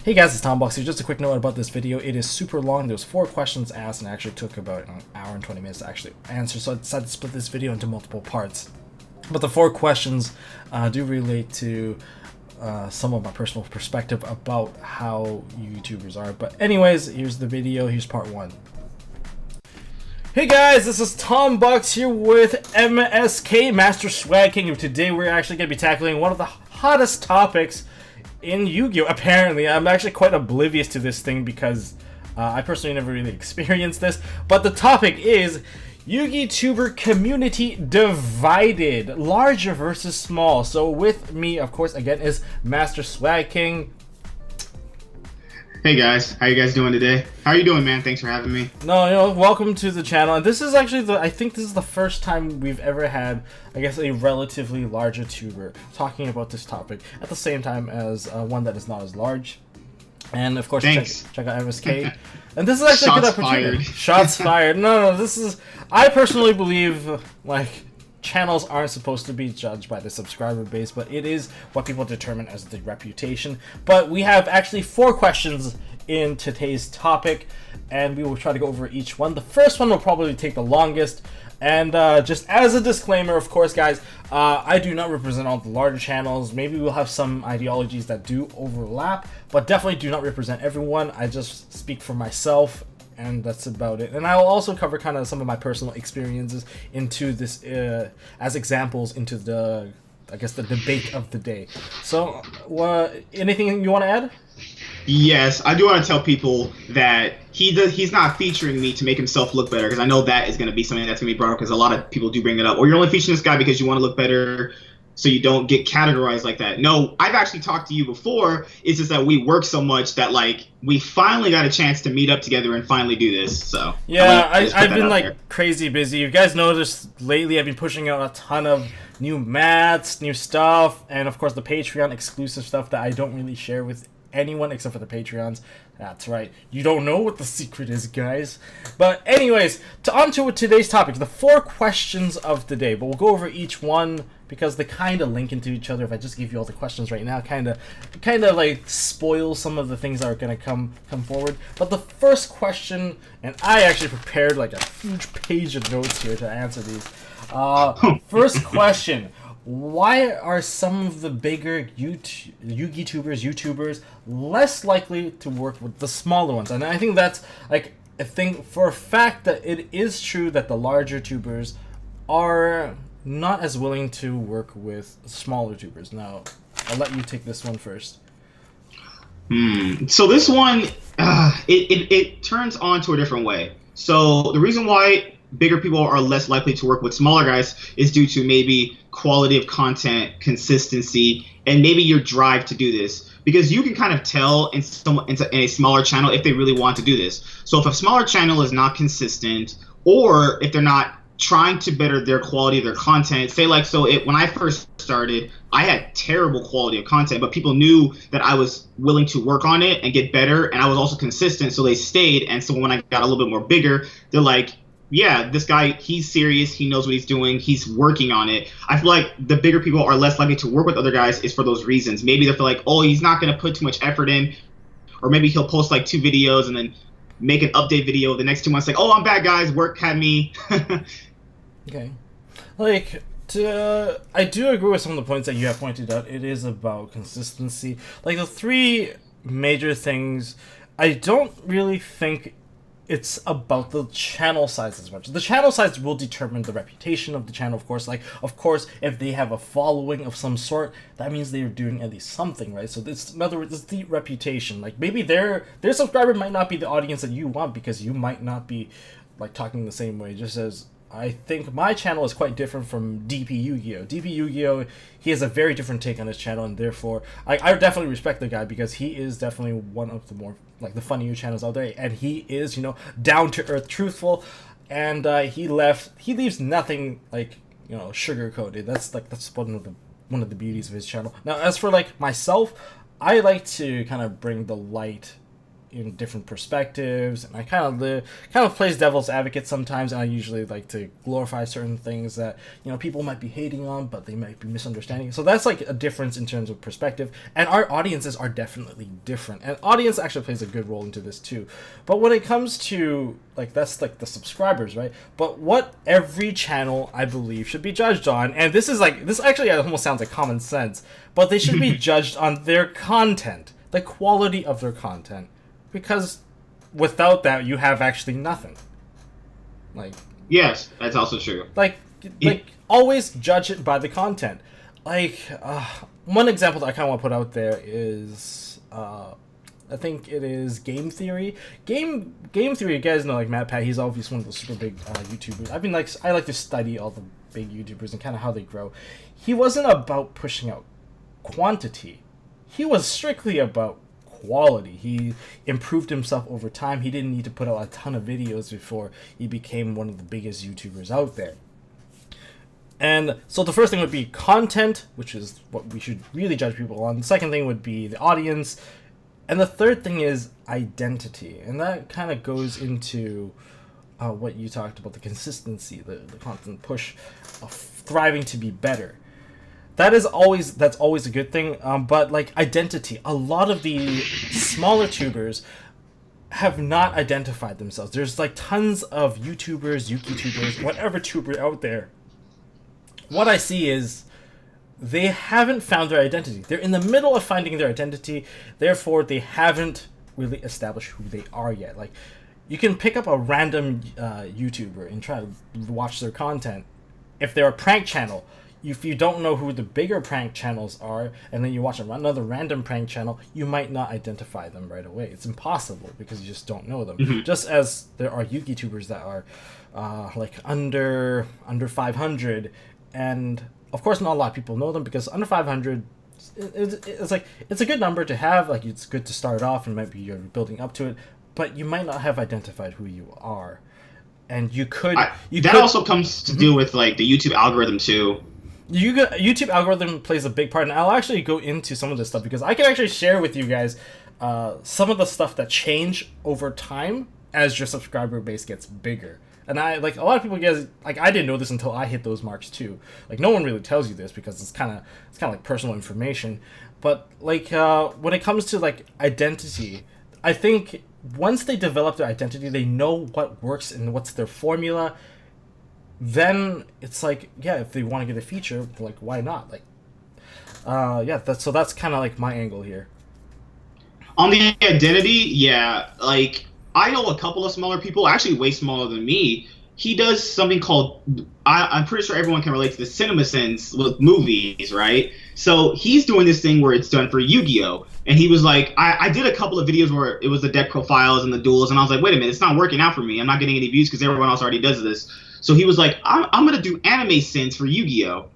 Hey guys, it's TomBox here. Just a quick note about this video. It is super long. There's 4 questions asked and it actually took about an hour and 20 minutes to actually answer, so I decided to split this video into multiple parts. But the 4 questions do relate to some of my personal perspective about how YouTubers are. But anyways, here's the video. Here's part 1. Hey guys, this is TomBox here with MSK, Master Swag King, and today we're actually going to be tackling one of the hottest topics in Yu-Gi-Oh! Apparently. I'm actually quite oblivious to this thing because I personally never really experienced this, but the topic is YugiTuber community divided, larger versus small. So with me, of course, again, is Master Swag King. Hey guys, how you guys doing today? How are you doing, man? Thanks for having me. No, welcome to the channel. And this is actually I think this is the first time we've ever had, I guess, a relatively larger tuber talking about this topic at the same time as one that is not as large. And of course, check out MSK. And this is actually a good opportunity. Shots fired. No, this is, I personally believe, like, channels aren't supposed to be judged by the subscriber base, but it is what people determine as the reputation. But we have actually 4 questions in today's topic, and we will try to go over each one. The first one will probably take the longest, and just as a disclaimer, of course, guys, I do not represent all the larger channels. Maybe we'll have some ideologies that do overlap, but definitely do not represent everyone. I just speak for myself, and that's about it. And I will also cover kind of some of my personal experiences into this as examples into the, I guess, the debate of the day. So anything you want to add? Yes, I do want to tell people that he's not featuring me to make himself look better, because I know that is going to be something that's going to be brought up, because a lot of people do bring it up. Or you're only featuring this guy because you want to look better, so you don't get categorized like that. No, I've actually talked to you before. It's just that we work so much that, like, we finally got a chance to meet up together and finally do this. So yeah, I've been like crazy busy. You guys noticed lately I've been pushing out a ton of new mats, new stuff, and of course the Patreon exclusive stuff that I don't really share with anyone except for the Patreons. That's right, you don't know what the secret is, guys. But anyways, on to today's topic, the 4 questions of the day. But we'll go over each one because they kind of link into each other. If I just give you all the questions right now, kind of like spoil some of the things that are going to come forward. But the first question, and I actually prepared like a huge page of notes here to answer these. First question: why are some of the bigger YouTubers less likely to work with the smaller ones? And I think that's like a thing for a fact that it is true that the larger tubers are not as willing to work with smaller tubers. Now, I'll let you take this one first. So this one, it turns on to a different way. So the reason why bigger people are less likely to work with smaller guys is due to maybe quality of content, consistency, and maybe your drive to do this. Because you can kind of tell in a smaller channel if they really want to do this. So if a smaller channel is not consistent, or if they're not trying to better their quality of their content, say like, when I first started, I had terrible quality of content, but people knew that I was willing to work on it and get better, and I was also consistent, so they stayed. And so when I got a little bit more bigger, they're like, yeah, this guy, he's serious, he knows what he's doing, he's working on it. I feel like the bigger people are less likely to work with other guys is for those reasons. Maybe they feel like, oh, he's not going to put too much effort in, or maybe he'll post like 2 videos and then make an update video the next 2 months, like, oh, I'm back, guys, work had me. Okay. Like, I do agree with some of the points that you have pointed out. It is about consistency. Like, the 3 major things, I don't really think it's about the channel size as much. The channel size will determine the reputation of the channel, of course. Like, of course, if they have a following of some sort, that means they're doing at least something, right? So it's, in other words, it's the reputation. Like, maybe their subscriber might not be the audience that you want, because you might not be, like, talking the same way. Just as I think my channel is quite different from DP Yu-Gi-Oh! DP Yu-Gi-Oh! He has a very different take on his channel, and therefore I definitely respect the guy, because he is definitely one of the more, like, the funnier channels out there, and he is, you know, down to earth, truthful, and he leaves nothing, like, you know, sugar coated. That's one of the beauties of his channel. Now, as for like myself, I like to kind of bring the light in different perspectives, and I kind of plays devil's advocate sometimes, and I usually like to glorify certain things that, you know, people might be hating on, but they might be misunderstanding. So that's like a difference in terms of perspective, and our audiences are definitely different, and audience actually plays a good role into this too. But when it comes to like, that's like the subscribers, right? But what every channel, I believe, should be judged on, and this actually almost sounds like common sense, but they should be judged on their content, the quality of their content, because without that, you have actually nothing. Like, yes, that's also true. Like always judge it by the content. Like, one example that I kind of want to put out there is, I think it is Game Theory. Game Theory, you guys know, like Matt Pat, he's obviously one of those super big YouTubers. I like to study all the big YouTubers and kind of how they grow. He wasn't about pushing out quantity. He was strictly about quality. He improved himself over time. He didn't need to put out a ton of videos before he became one of the biggest YouTubers out there. And so the first thing would be content, which is what we should really judge people on. The second thing would be the audience. And the third thing is identity. And that kind of goes into what you talked about, the consistency, the constant push of thriving to be better. That's always a good thing. But like identity, a lot of the smaller tubers have not identified themselves. There's like tons of YouTubers, YugiTubers, whatever tuber out there. What I see is they haven't found their identity. They're in the middle of finding their identity. Therefore, they haven't really established who they are yet. Like, you can pick up a random YouTuber and try to watch their content. If they're a prank channel, if you don't know who the bigger prank channels are, and then you watch another random prank channel, you might not identify them right away. It's impossible because you just don't know them. Mm-hmm. Just as there are YugiTubers that are like under 500, and of course not a lot of people know them because under 500, it's like, it's a good number to have. Like, it's good to start off, and maybe you're building up to it, but you might not have identified who you are, and you could. That also comes to do with like the YouTube algorithm too. YouTube algorithm plays a big part, and I'll actually go into some of this stuff because I can actually share with you guys some of the stuff that change over time as your subscriber base gets bigger. And I, like, a lot of people, guys, like, I didn't know this until I hit those marks too. Like, no one really tells you this because it's kind of like personal information. But like when it comes to like identity, I think once they develop their identity, they know what works and what's their formula. Then it's like, yeah, if they want to get a feature, like, why not? Like, yeah, that's kind of like my angle here. On the identity, yeah, like, I know a couple of smaller people, actually way smaller than me. He does something called, I'm pretty sure everyone can relate to the CinemaSins with movies, right? So he's doing this thing where it's done for Yu-Gi-Oh! And he was like, I did a couple of videos where it was the deck profiles and the duels, and I was like, wait a minute, it's not working out for me. I'm not getting any views because everyone else already does this. So he was like, I'm going to do anime sins for Yu-Gi-Oh!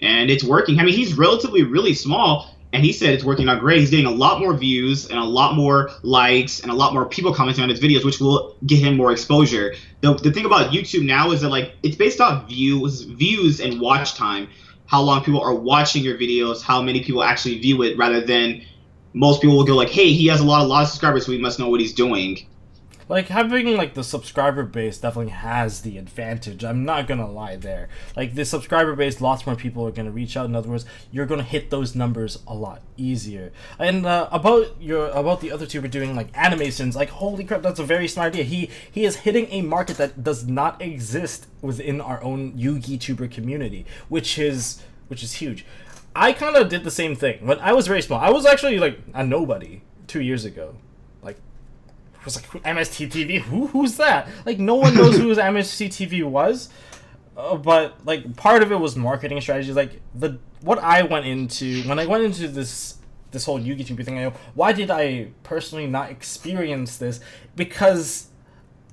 And it's working. I mean, he's relatively really small. And he said it's working out great. He's getting a lot more views and a lot more likes and a lot more people commenting on his videos, which will get him more exposure. The thing about YouTube now is that, like, it's based off views and watch time, how long people are watching your videos, how many people actually view it, rather than most people will go like, hey, he has a lot of subscribers, so we must know what he's doing. Like, having, like, the subscriber base definitely has the advantage. I'm not gonna lie there. Like, the subscriber base, lots more people are gonna reach out. In other words, you're gonna hit those numbers a lot easier. And about the other tuber doing, like, animations, like, holy crap, that's a very smart idea. He is hitting a market that does not exist within our own YugiTuber community, which is huge. I kind of did the same thing. When I was very small, I was actually, like, a nobody 2 years ago. Like, it was like, MST.TV? Who's that? Like, no one knows who MST.TV was. But, like, part of it was marketing strategy. Like, what I went into, when I went into this whole YugiTube thing, I go, why did I personally not experience this? Because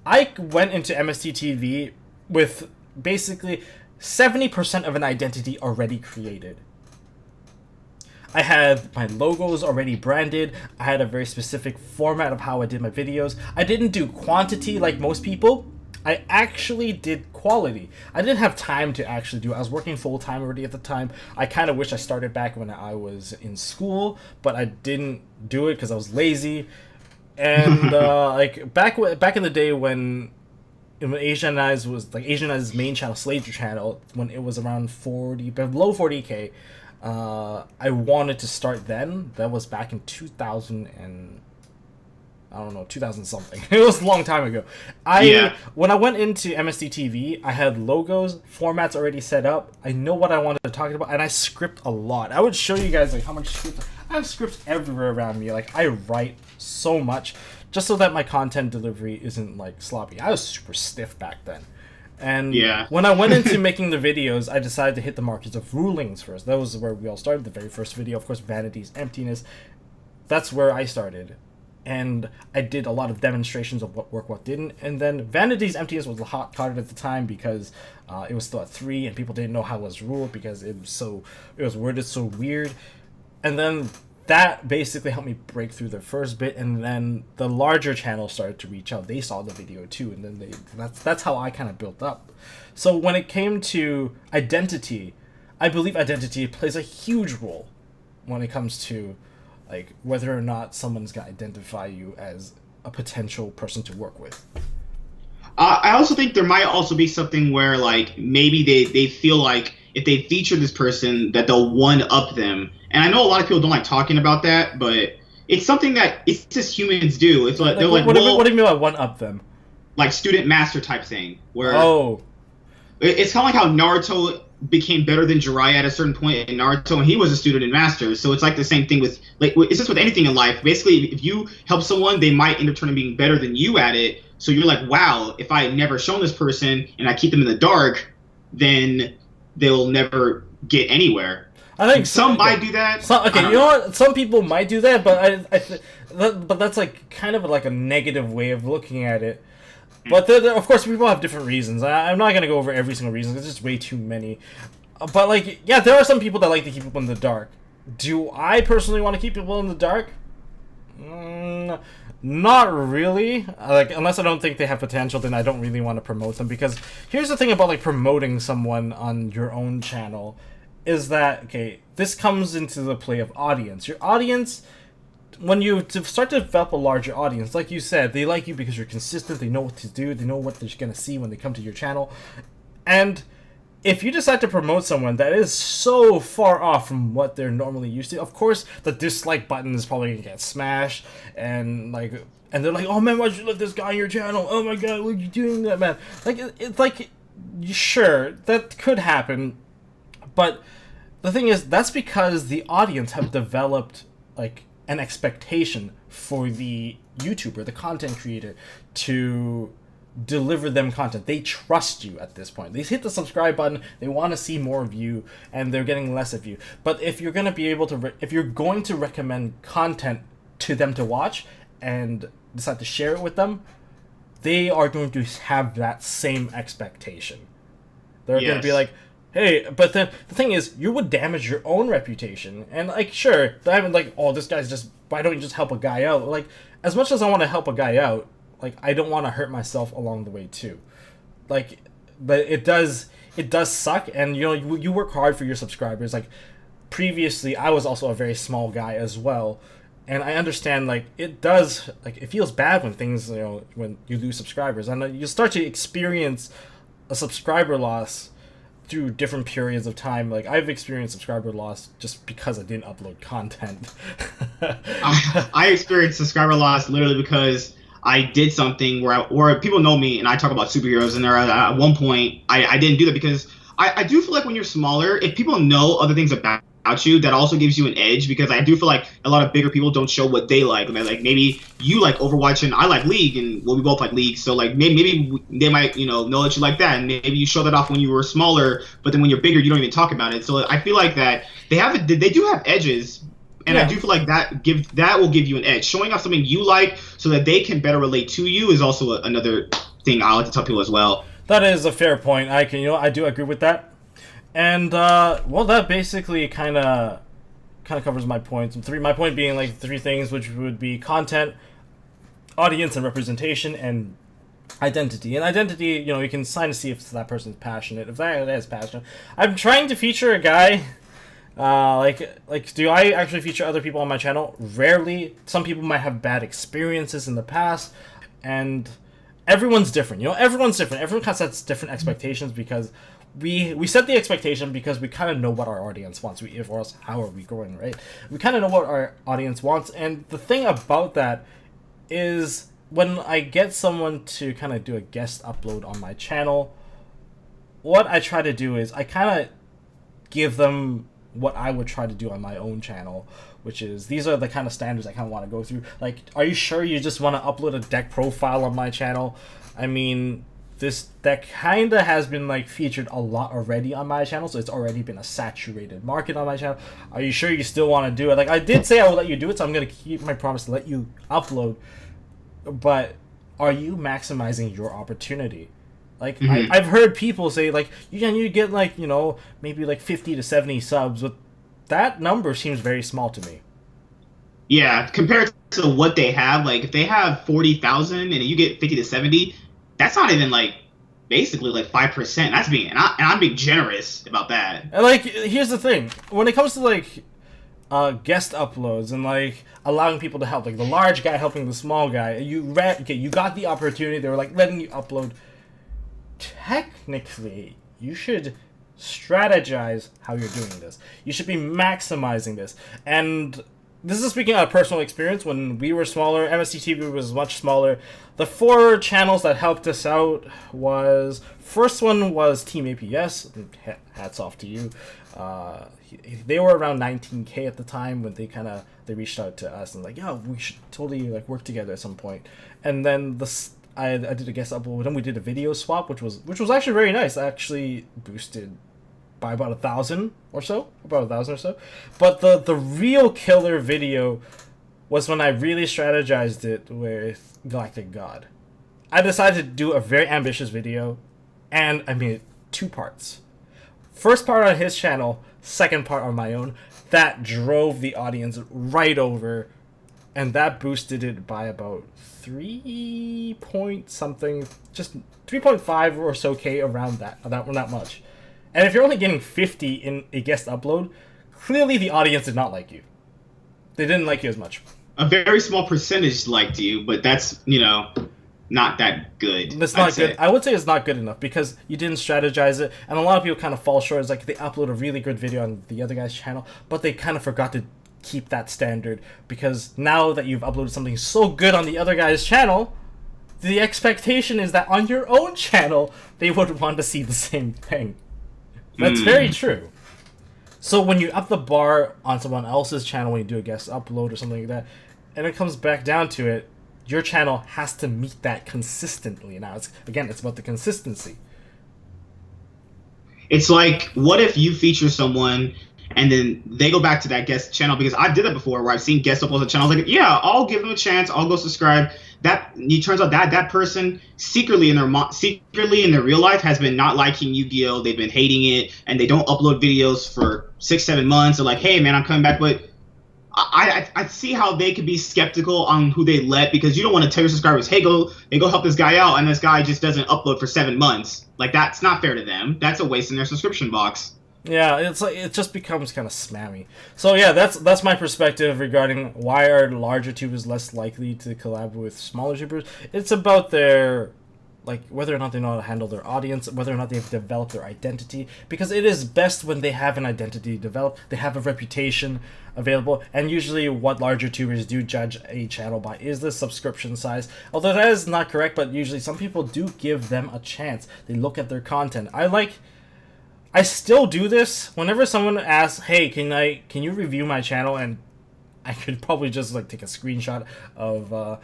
I went into MST.TV with basically 70% of an identity already created. I had my logos already branded. I had a very specific format of how I did my videos. I didn't do quantity like most people. I actually did quality. I didn't have time to actually do it. I was working full-time already at the time. I kind of wish I started back when I was in school, but I didn't do it because I was lazy. And like back in the day when Asian Eyes was like Asian Eyes' main channel, Slater channel, when it was around 40, below 40K, I wanted to start then. That was back in 2000 and I don't know, 2000 something. It was a long time ago. When I went into MST.TV, I had logos, formats already set up. I know what I wanted to talk about, and I script a lot. I would show you guys like how much script I have scripts everywhere around me. Like I write so much just so that my content delivery isn't like sloppy. I was super stiff back then. And when I went into making the videos, I decided to hit the markets of rulings first. That was where we all started. The very first video, of course, Vanity's Emptiness. That's where I started. And I did a lot of demonstrations of what worked, what didn't. And then Vanity's Emptiness was hot carded at the time because it was still at 3 and people didn't know how it was ruled because it was worded so weird. And then that basically helped me break through the first bit, and then the larger channels started to reach out. They saw the video too, and then that's how I kind of built up. So when it came to identity, I believe identity plays a huge role when it comes to like whether or not someone's gonna identify you as a potential person to work with. I also think there might also be something where like maybe they feel like if they feature this person that they'll one up them. And I know a lot of people don't like talking about that, but it's something that it's just humans do. It's like, they're like, what do you mean by one up them? Like student master type thing, where it's kind of like how Naruto became better than Jiraiya at a certain point in Naruto, and he was a student and master. So it's like the same thing with like it's just with anything in life. Basically, if you help someone, they might end up turning being better than you at it. So you're like, wow, if I had never shown this person and I keep them in the dark, then they'll never get anywhere. I think some might do that. You know what? Some people might do that, but but that's like kind of like a negative way of looking at it. But of course, people have different reasons. I'm not gonna go over every single reason. There's just way too many. But like, yeah, there are some people that like to keep people in the dark. Do I personally want to keep people in the dark? Not really. Like, unless I don't think they have potential, then I don't really want to promote them. Because here's the thing about like promoting someone on your own channel. Is that, okay, this comes into the play of audience. Your audience, when you start to develop a larger audience, like you said, they like you because you're consistent, they know what to do, they know what they're going to see when they come to your channel. And if you decide to promote someone that is so far off from what they're normally used to, of course, the dislike button is probably going to get smashed, and they're like, oh man, why'd you let this guy on your channel? Oh my god, what are you doing that, man? Like, it's like, sure, that could happen. But the thing is, that's because the audience have developed like an expectation for the YouTuber, the content creator, to deliver them content. They trust you at this point. They hit the subscribe button. They want to see more of you, and they're getting less of you. But if you're going to be able to, if you're going to recommend content to them to watch and decide to share it with them, they are going to have that same expectation. They're going to be like, hey, but then the thing is, you would damage your own reputation. And, like, sure, I'm like, oh, this guy's just, why don't you just help a guy out? Like, as much as I want to help a guy out, like, I don't want to hurt myself along the way, too. Like, but it does suck, and, you know, you work hard for your subscribers. Like, previously, I was also a very small guy as well, and I understand, like, it feels bad when things, you know, when you lose subscribers. And you start to experience a subscriber loss through different periods of time. Like, I've experienced subscriber loss just because I didn't upload content. I experienced subscriber loss literally because I did something where people know me and I talk about superheroes, and at one point I didn't do that because I do feel like when you're smaller, if people know other things about you, that also gives you an edge, because I do feel like a lot of bigger people don't show what they like. Like, maybe you like Overwatch and I like League, and well, we both like League, so like maybe they might know that you like that, and maybe you show that off when you were smaller, but then when you're bigger you don't even talk about it. So I feel like that they do have edges, and I do feel like that will give you an edge. Showing off something you like so that they can better relate to you is also another thing I like to tell people as well. That is a fair point. I do agree with that. And, well, that basically kind of covers my points. My point being, like, 3 things, which would be content, audience and representation, and identity. And identity, you know, you can sign to see if that person's passionate. If that is passionate. I'm trying to feature a guy, Like, do I actually feature other people on my channel? Rarely. Some people might have bad experiences in the past, and everyone's different. You know, everyone's different. Everyone kind of sets different expectations because we set the expectation because we kind of know what our audience wants. If or else, how are we growing, right? We kind of know what our audience wants, and the thing about that is when I get someone to kind of do a guest upload on my channel, what I try to do is I kind of give them what I would try to do on my own channel, which is these are the kind of standards I kind of want to go through. Like, are you sure you just want to upload a deck profile on my channel? I mean, this deck kind of has been like featured a lot already on my channel, so it's already been a saturated market on my channel. Are you sure you still want to do it? Like, I did say I would let you do it, so I'm going to keep my promise to let you upload, but are you maximizing your opportunity? Like, I've heard people say, like, you get, like, you know, maybe, like, 50 to 70 subs, but that number seems very small to me. Yeah, compared to what they have, like, if they have 40,000 and you get 50 to 70, that's not even, like, basically, like, 5%. That's being, and I'm being generous about that. And, like, here's the thing. When it comes to, like, guest uploads and, like, allowing people to help, like, the large guy helping the small guy, you got the opportunity, they were, like, letting you upload. Technically, you should strategize how you're doing this. You should be maximizing this. And this is speaking out of personal experience. When we were smaller, MST.TV was much smaller. The 4 channels that helped us out was, first one was Team APS. Hats off to you. They were around 19K at the time when they reached out to us and like, yeah, we should totally like work together at some point. And then I did a guest upload with them. We did a video swap, which was actually very nice. I actually boosted by about 1,000 or so, But the real killer video was when I really strategized it with Galactic God. I decided to do a very ambitious video, and I made it 2 parts. First part on his channel, second part on my own. That drove the audience right over, and that boosted it by about 3 point something, just 3.5 or so K around that much. And if you're only getting 50 in a guest upload, clearly the audience did not like you. They didn't like you as much. A very small percentage liked you, but that's, you know, not that good. It's not good. I would say it's not good enough because you didn't strategize it, and a lot of people kind of fall short. It's like they upload a really good video on the other guy's channel, but they kind of forgot to keep that standard, because now that you've uploaded something so good on the other guy's channel, the expectation is that on your own channel they would want to see the same thing. That's very true. So when you up the bar on someone else's channel, when you do a guest upload or something like that, and it comes back down to it, your channel has to meet that consistently. Now, it's about the consistency. It's like, what if you feature someone and then they go back to that guest channel? Because I did that before, where I've seen guest uploads on channels. Like, yeah, I'll give them a chance. I'll go subscribe. It turns out that person secretly in their real life has been not liking Yu-Gi-Oh. They've been hating it, and they don't upload videos for 6-7 months. They're like, hey man, I'm coming back, but I see how they could be skeptical on who they let, because you don't want to tell your subscribers, hey, go help this guy out, and this guy just doesn't upload for 7 months. Like, that's not fair to them. That's a waste in their subscription box. Yeah, it's like it just becomes kind of spammy. So yeah, that's my perspective regarding why are larger tubers less likely to collab with smaller tubers. It's about their, like, whether or not they know how to handle their audience, whether or not they've developed their identity, because it is best when they have an identity developed, they have a reputation available, and usually what larger tubers do judge a channel by is the subscription size. Although that is not correct, but usually some people do give them a chance. They look at their content. I still do this whenever someone asks, hey, can you review my channel, and I could probably just like take a screenshot of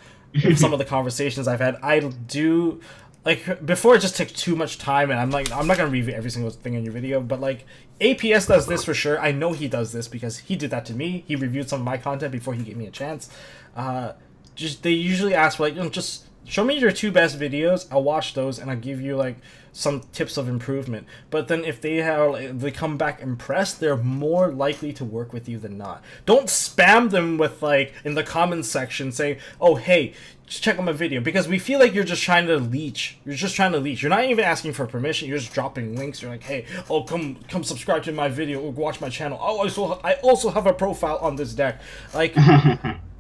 some of the conversations I've had. I do, like, before it just took too much time, and I'm not gonna review every single thing in your video, but like APS does this for sure. I know he does this because he did that to me. He reviewed some of my content before he gave me a chance. They usually ask for, like, just show me your 2 best videos. I'll watch those and I'll give you like some tips of improvement. But then if they come back impressed, they're more likely to work with you than not. Don't spam them with like in the comments section saying, "Oh hey, just check out my video," because we feel like you're just trying to leech. You're just trying to leech. You're not even asking for permission. You're just dropping links. You're like, "Hey, oh come subscribe to my video or watch my channel. Oh, I also have a profile on this deck." Like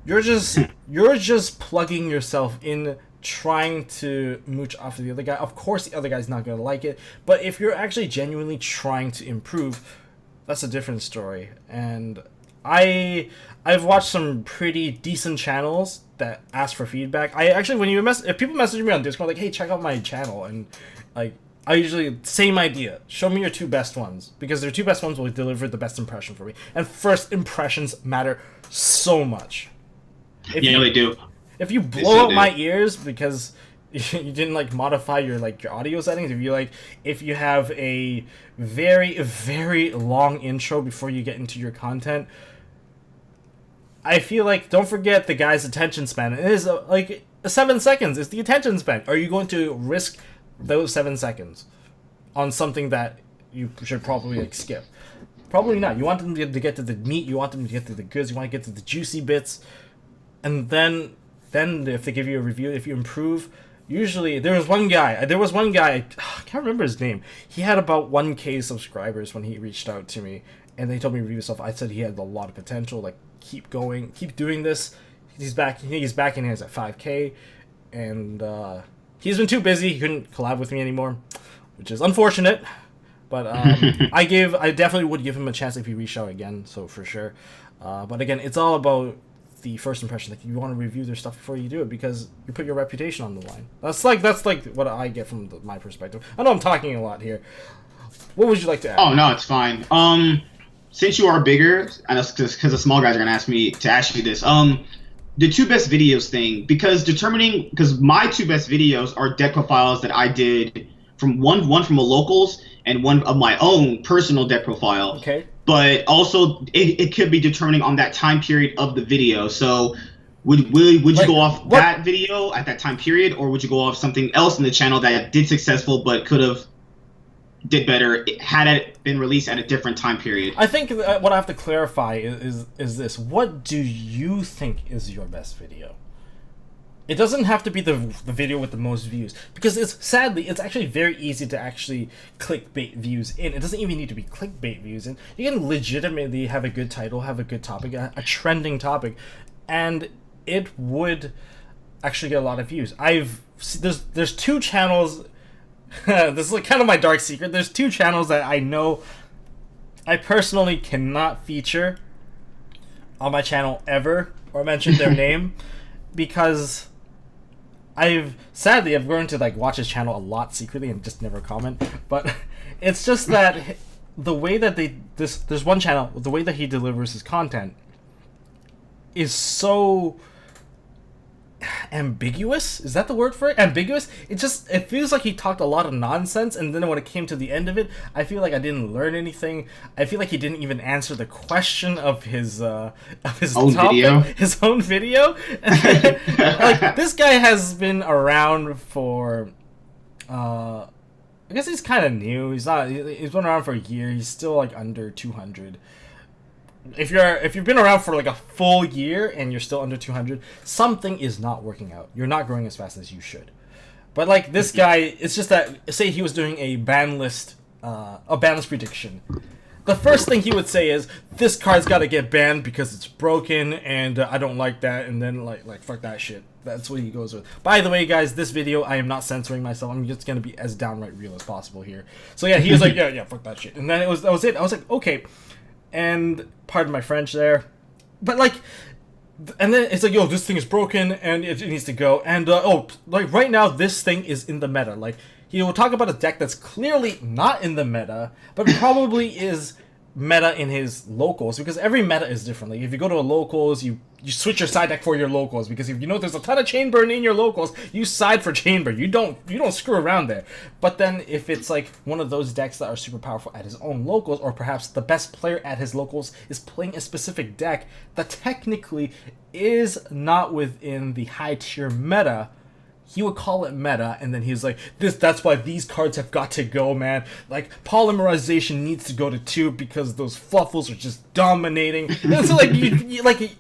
you're just plugging yourself in, trying to mooch off of the other guy. Of course the other guy's not gonna like it, but if you're actually genuinely trying to improve, that's a different story. And I've watched some pretty decent channels that ask for feedback. I actually, if people message me on Discord like, "Hey, check out my channel," and like I usually same idea. Show me your 2 best ones, because their 2 best ones will deliver the best impression for me. And first impressions matter so much. They do. If you blow out my ears because you didn't like modify your audio settings, if you have a very, very long intro before you get into your content, I feel like, don't forget the guy's attention span. It is like 7 seconds. It's the attention span. Are you going to risk those 7 seconds on something that you should probably like skip? Probably not. You want them to get to the meat. You want them to get to the goods. You want to get to the juicy bits. And then if they give you a review, if you improve, usually there was one guy, I can't remember his name. He had about 1K subscribers when he reached out to me, and they told me to review stuff. I said he had a lot of potential, like keep going, keep doing this. He's back and he's at 5K, and he's been too busy. He couldn't collab with me anymore, which is unfortunate. But I definitely would give him a chance if he reached out again, so for sure. But again, it's all about the first impression. Like, you want to review their stuff before you do it, because you put your reputation on the line. That's like what I get from my perspective. I know I'm talking a lot here. What would you like to add? Oh no, it's fine. Since you are bigger, and because the small guys are gonna ask me to ask you this. The 2 best videos thing, because my 2 best videos are deck profiles that I did from one from a locals and one of my own personal deck profile. Okay. But also, it could be determining on that time period of the video. So, would you go off that video at that time period, or would you go off something else in the channel that did successful but could have did better had it been released at a different time period? I think what I have to clarify is this: what do you think is your best video? It doesn't have to be the video with the most views, because it's actually very easy to actually clickbait views in. It doesn't even need to be clickbait views in. You can legitimately have a good title, have a good topic, a trending topic, and it would actually get a lot of views. There's 2 channels. This is like kind of my dark secret. There's 2 channels that I know I personally cannot feature on my channel ever or mention their name, because I've grown to like watch his channel a lot secretly and just never comment. But it's just that the way that there's one channel, the way that he delivers his content is so ambiguous. Is that the word for it? Ambiguous? It feels like he talked a lot of nonsense, and then when it came to the end of it, I feel like I didn't learn anything. I feel like he didn't even answer the question of his own video. His own video. Like, this guy has been around for I guess he's kind of new. He's been around for a year. He's still like under 200. If you've been around for like a full year and you're still under 200, something is not working out. You're not growing as fast as you should. But like this guy, it's just that, say he was doing a ban list prediction. The first thing he would say is, "This card's got to get banned because it's broken, and I don't like that." And then like fuck that shit. That's what he goes with. By the way, guys, this video I am not censoring myself. I'm just gonna be as downright real as possible here. So yeah, he was like, yeah, fuck that shit. And then that was it. I was like, okay. And pardon my French there, but like, and then it's like, yo, this thing is broken and it needs to go. And like right now, this thing is in the meta. Like, he will talk about a deck that's clearly not in the meta, but probably is meta in his locals, because every meta is different. Like, if you go to a locals, you switch your side deck for your locals, because if you know there's a ton of chain burn in your locals, you side for chain burn. You don't screw around there. But then if it's like one of those decks that are super powerful at his own locals, or perhaps the best player at his locals is playing a specific deck that technically is not within the high tier meta, he would call it meta, and then he's like, that's why these cards have got to go, man. Like, polymerization needs to go to 2 because those fluffles are just dominating. And so, like,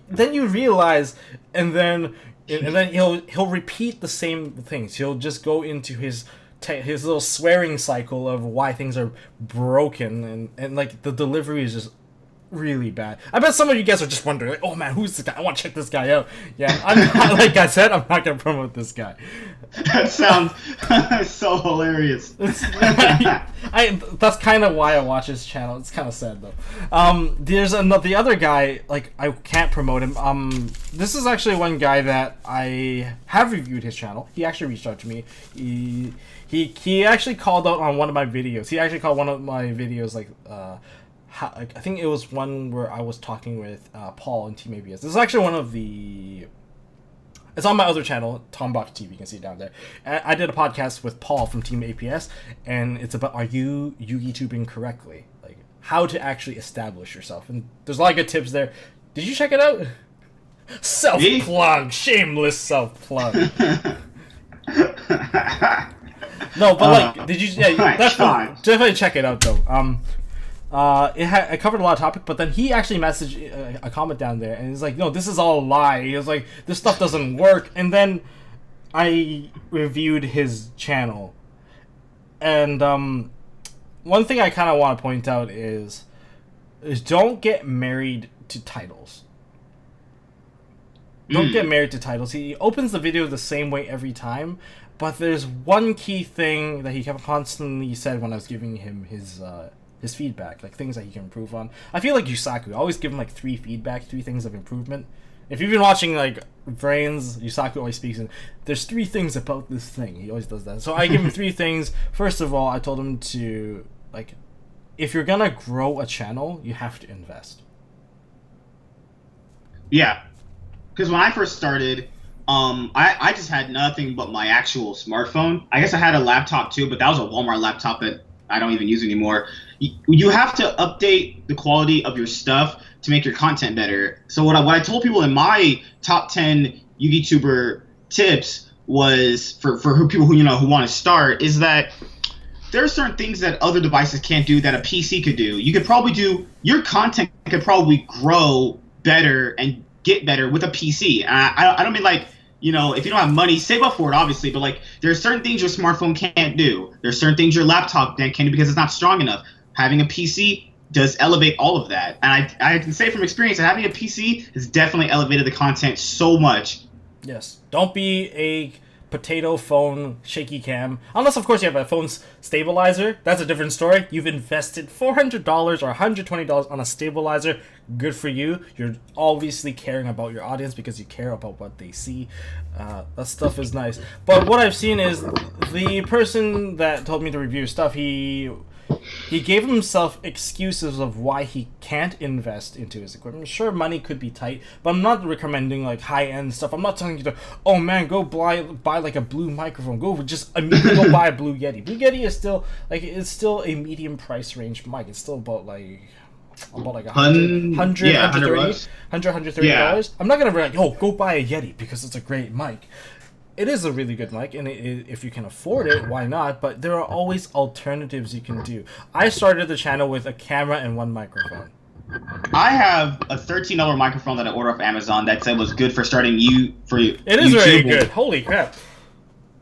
then you realize, and then he'll repeat the same things. He'll just go into his little swearing cycle of why things are broken, and like, the delivery is just really bad. I bet some of you guys are just wondering, like, oh man, who's this guy? I want to check this guy out. Yeah, I'm not, like I said, I'm not gonna promote this guy. That sounds so hilarious. That's kind of why I watch his channel. It's kind of sad though. There's the other guy, like, I can't promote him. This is actually one guy that I have reviewed his channel. He actually reached out to me. He actually called out on one of my videos. He actually called one of my videos like I think it was one where I was talking with Paul and Team ABS. This is actually one of the... It's on my other channel, Tom.TV. You can see it down there. I did a podcast with Paul from Team APS, and it's about, are you YugiTubing correctly? Like, how to actually establish yourself. And there's a lot of good tips there. Did you check it out? Self-plug. Shameless self-plug. No, but like, did you... Yeah, that's fine. Definitely check it out, though. It covered a lot of topic, but then he actually messaged a comment down there, and he's like, no, this is all a lie. He was like, this stuff doesn't work. And then I reviewed his channel, and one thing I kind of want to point out is don't get married to titles. Don't get married to titles. He opens the video the same way every time, but there's one key thing that he constantly said when I was giving him his feedback, like things that he can improve on. I feel like Yusaku, I always give him like 3 things of improvement. If you've been watching like Brains, Yusaku always speaks in, there's 3 things about this thing. He always does that. So I give him 3 things. First of all, I told him to, like, if you're gonna grow a channel, you have to invest. Yeah, because when I first started, I just had nothing but my actual smartphone. I guess I had a laptop too, but that was a Walmart laptop that I don't even use anymore. You have to update the quality of your stuff to make your content better. So what I told people in my top 10 YouTuber tips was for people who want to start, is that there are certain things that other devices can't do that a PC could do. You could probably do, your content could probably grow better and get better with a PC. I don't mean like, you know, if you don't have money, save up for it, obviously. But like, there's certain things your smartphone can't do. There's certain things your laptop can't do because it's not strong enough. Having a PC does elevate all of that. And I can say from experience that having a PC has definitely elevated the content so much. Yes. Don't be a potato phone shaky cam. Unless, of course, you have a phone's stabilizer. That's a different story. You've invested $400 or $120 on a stabilizer. Good for you. You're obviously caring about your audience because you care about what they see. That stuff is nice. But what I've seen is the person that told me to review stuff, he gave himself excuses of why he can't invest into his equipment. Sure, money could be tight, but I'm not recommending like high-end stuff. I'm not telling you to, oh man, go buy like a blue microphone. Go just immediately go buy a Blue Yeti. Blue Yeti is still like, it's still a medium price range mic. It's still about like $130. I'm not gonna be like, oh, go buy a Yeti because it's a great mic. It is a really good mic, and if you can afford it, why not? But there are always alternatives you can do. I started the channel with a camera and 1 microphone. I have a $13 microphone that I ordered off Amazon that said was good for starting It is very good. Holy crap.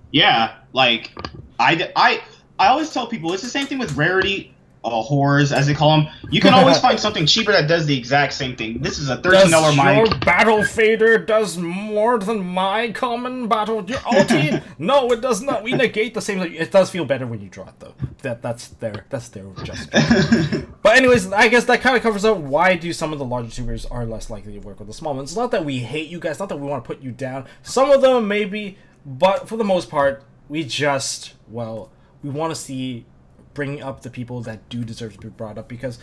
Yeah, like, I always tell people, it's the same thing with Rarity whores, as they call them. You can always find something cheaper that does the exact same thing. This is a $13 mic. Your battle fader does more than my common battle ulti? No, it does not. We negate the same. It does feel better when you draw it, though. That's their adjustment. But anyways, I guess that kind of covers up why do some of the larger tubers are less likely to work with the small ones. It's not that we hate you guys. Not that we want to put you down. Some of them maybe, but for the most part, we just, well, we want to see bringing up the people that do deserve to be brought up, because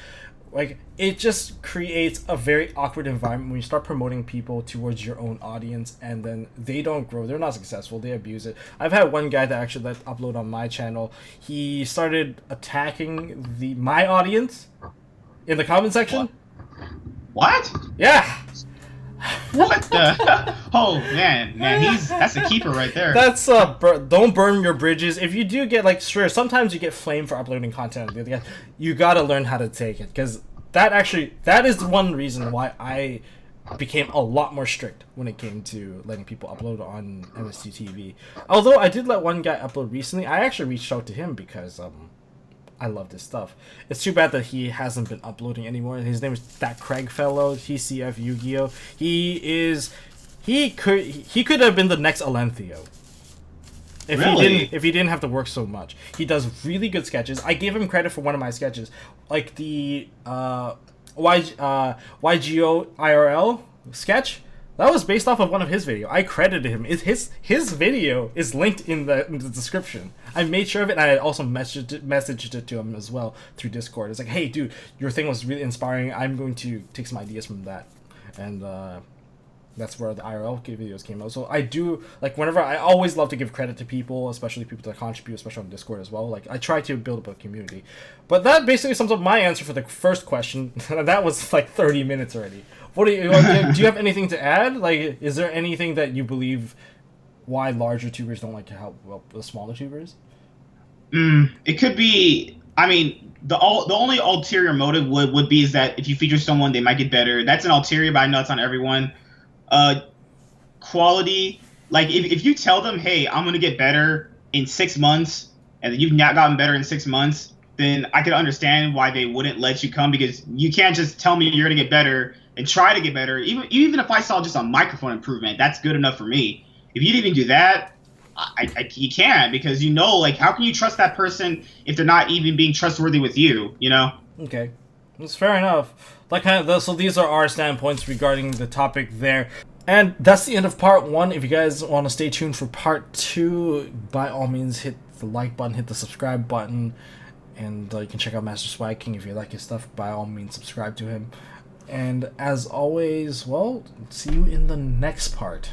like, it just creates a very awkward environment when you start promoting people towards your own audience and then they don't grow, they're not successful, they abuse it. I've had one guy that actually let upload on my channel. He started attacking my audience in the comment section. What? Yeah. What the? Oh man, that's a keeper right there. That's don't burn your bridges. If you do get like, sure, sometimes you get flamed for uploading content. You gotta learn how to take it, because that is one reason why I became a lot more strict when it came to letting people upload on MST.TV. Although I did let one guy upload recently, I actually reached out to him because I love this stuff. It's too bad that he hasn't been uploading anymore. His name is that Craig fellow, TCF Yu-Gi-Oh. He could have been the next Alentheo. If he didn't have to work so much. He does really good sketches. I gave him credit for one of my sketches, like the YGO IRL sketch. That was based off of one of his videos. I credited him. His video is linked in the description. I made sure of it, and I also messaged it to him as well through Discord. It's like, hey, dude, your thing was really inspiring. I'm going to take some ideas from that. And that's where the IRL videos came out. So I do, like, whenever, I always love to give credit to people, especially people that contribute, especially on Discord as well. Like, I try to build up a community. But that basically sums up my answer for the first question. That was like 30 minutes already. What do you have anything to add? Like, is there anything that you believe why larger tubers don't like to help the smaller tubers? It could be. I mean, the only ulterior motive would be is that if you feature someone, they might get better. That's an ulterior, but I know it's not everyone. Quality. Like, if you tell them, hey, I'm gonna get better in 6 months, and you've not gotten better in 6 months, then I could understand why they wouldn't let you come, because you can't just tell me you're gonna get better and try to get better. Even if I saw just a microphone improvement, that's good enough for me. If you didn't even do that, you can't, because like, how can you trust that person if they're not even being trustworthy with you? Okay, that's fair enough. So these are our standpoints regarding the topic there. And that's the end of part 1. If you guys want to stay tuned for part 2, by all means hit the like button, hit the subscribe button, and you can check out Master Swag King if you like his stuff. By all means, subscribe to him. And as always, well, see you in the next part.